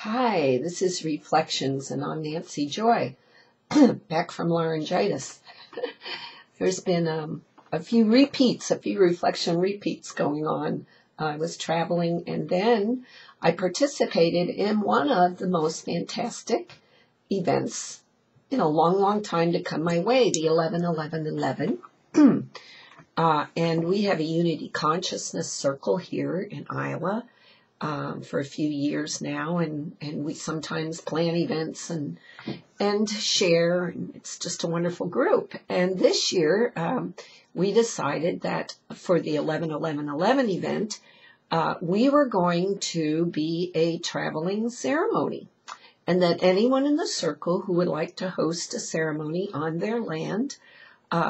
Hi, this is Reflections, and I'm NancyJoy, back from laryngitis. There's been a few reflection repeats going on. I was traveling, and then I participated in one of the most fantastic events in a long, long time to come my way, the 11-11-11. And we have a Unity Consciousness Circle here in Iowa. For a few years now, and we sometimes plan events and share, and it's just a wonderful group. And this year, we decided that for the 11-11-11 event, we were going to be a traveling ceremony, and that anyone in the circle who would like to host a ceremony on their land,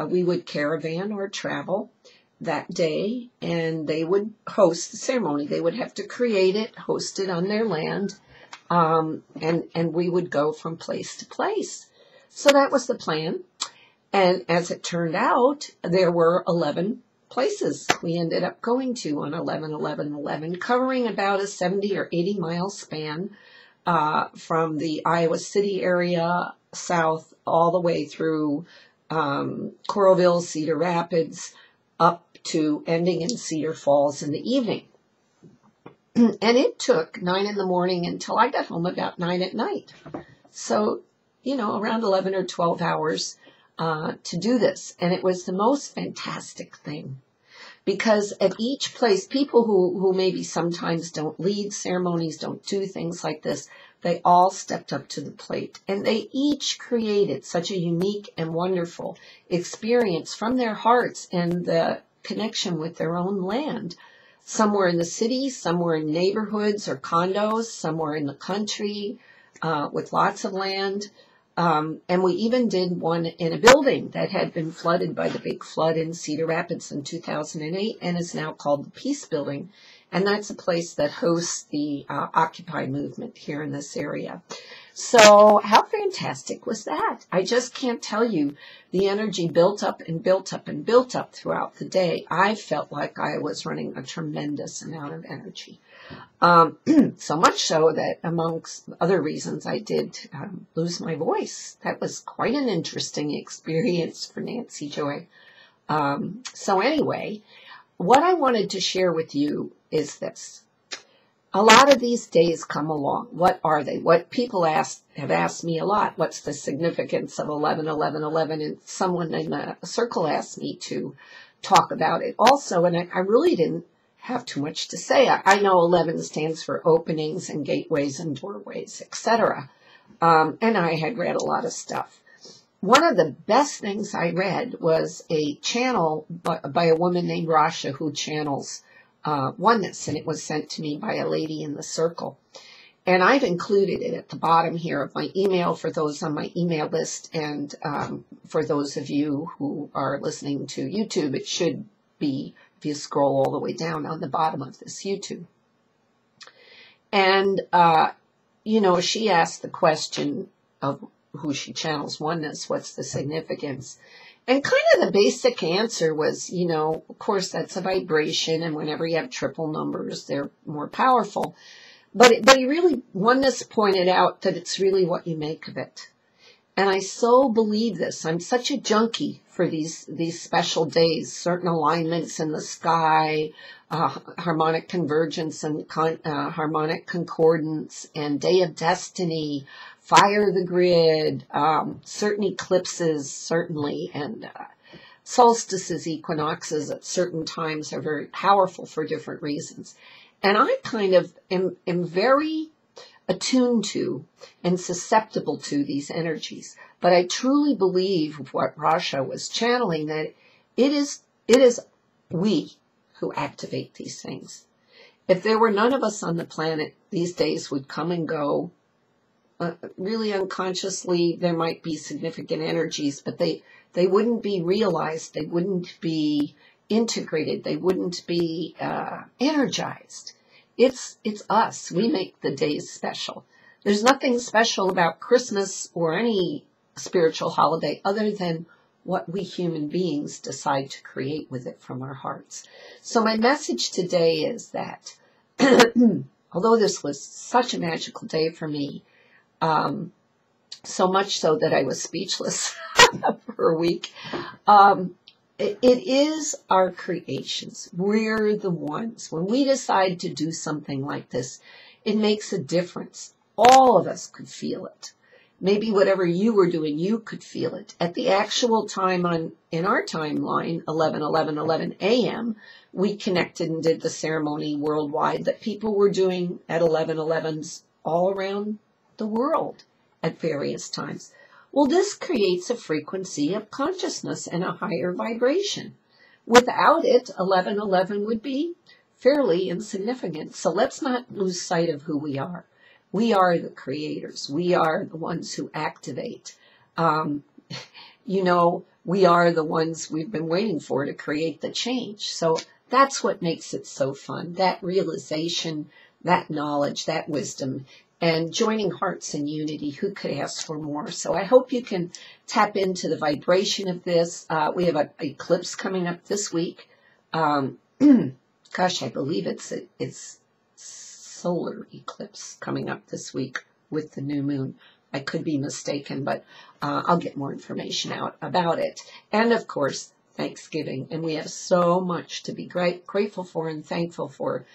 we would caravan or travel that day, and they would host the ceremony. They would have to create it, host it on their land, and we would go from place to place. So that was the plan. And as it turned out, there were 11 places we ended up going to on 11-11-11, covering about a 70 or 80 mile span from the Iowa City area south all the way through Coralville, Cedar Rapids, up to ending in Cedar Falls in the evening. And it took 9 in the morning until I got home about 9 at night. So, around 11 or 12 hours to do this. And it was the most fantastic thing. Because at each place, people who maybe sometimes don't lead ceremonies, don't do things like this, they all stepped up to the plate. And they each created such a unique and wonderful experience from their hearts and the connection with their own land. Some were in the city, some were in neighborhoods or condos, some were in the country with lots of land. And we even did one in a building that had been flooded by the big flood in Cedar Rapids in 2008 and is now called the Peace Building. And that's a place that hosts the Occupy movement here in this area. So how fantastic was that? I just can't tell you. The energy built up and built up and built up throughout the day. I felt like I was running a tremendous amount of energy. So much so that amongst other reasons I did lose my voice. That was quite an interesting experience for NancyJoy. So anyway, what I wanted to share with you is this. A lot of these days come along. What are they? What people have asked me a lot. What's the significance of 11-11-11? And someone in the circle asked me to talk about it also. And I really didn't have too much to say. I know 11 stands for openings and gateways and doorways, etc. And I had read a lot of stuff. One of the best things I read was a channel by a woman named Rasha who channels oneness, and it was sent to me by a lady in the circle. And I've included it at the bottom here of my email for those on my email list, and for those of you who are listening to YouTube, it should be, if you scroll all the way down, on the bottom of this YouTube. And, she asked the question of who she channels oneness, what's the significance? And kind of the basic answer was, of course, that's a vibration, and whenever you have triple numbers, they're more powerful. But he really, oneness pointed out that it's really what you make of it. And I so believe this. I'm such a junkie for these special days, certain alignments in the sky, Harmonic Convergence and Harmonic Concordance, and Day of Destiny, Fire the Grid, certain eclipses, certainly, and solstices, equinoxes at certain times are very powerful for different reasons. And I kind of am very attuned to and susceptible to these energies. But I truly believe what Rasha was channeling, that it is we who activate these things. If there were none of us on the planet, these days would come and go. Really unconsciously, there might be significant energies, but they wouldn't be realized. They wouldn't be integrated. They wouldn't be energized. It's us. We make the days special. There's nothing special about Christmas or any spiritual holiday other than what we human beings decide to create with it from our hearts. So my message today is that although this was such a magical day for me, so much so that I was speechless for a week. It is our creations. We're the ones. When we decide to do something like this, it makes a difference. All of us could feel it. Maybe whatever you were doing, you could feel it. At the actual time in our timeline, 11:11 a.m., we connected and did the ceremony worldwide that people were doing at 11:11s all around the world at various times. Well, this creates a frequency of consciousness and a higher vibration. Without it, 11:11 would be fairly insignificant. So let's not lose sight of who we are. We are the creators. We are the ones who activate. We are the ones we've been waiting for to create the change. So that's what makes it so fun. That realization, that knowledge, that wisdom, and joining hearts in unity. Who could ask for more? So I hope you can tap into the vibration of this. We have an eclipse coming up this week. Gosh, I believe it's solar eclipse coming up this week with the new moon. I could be mistaken, but I'll get more information out about it. And of course, Thanksgiving. And we have so much to be grateful for and thankful for,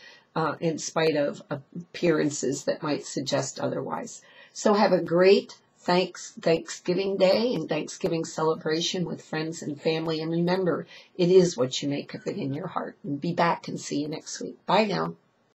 in spite of appearances that might suggest otherwise. So have a great Thanksgiving Day and Thanksgiving celebration with friends and family. And remember, it is what you make of it in your heart. And be back and see you next week. Bye now.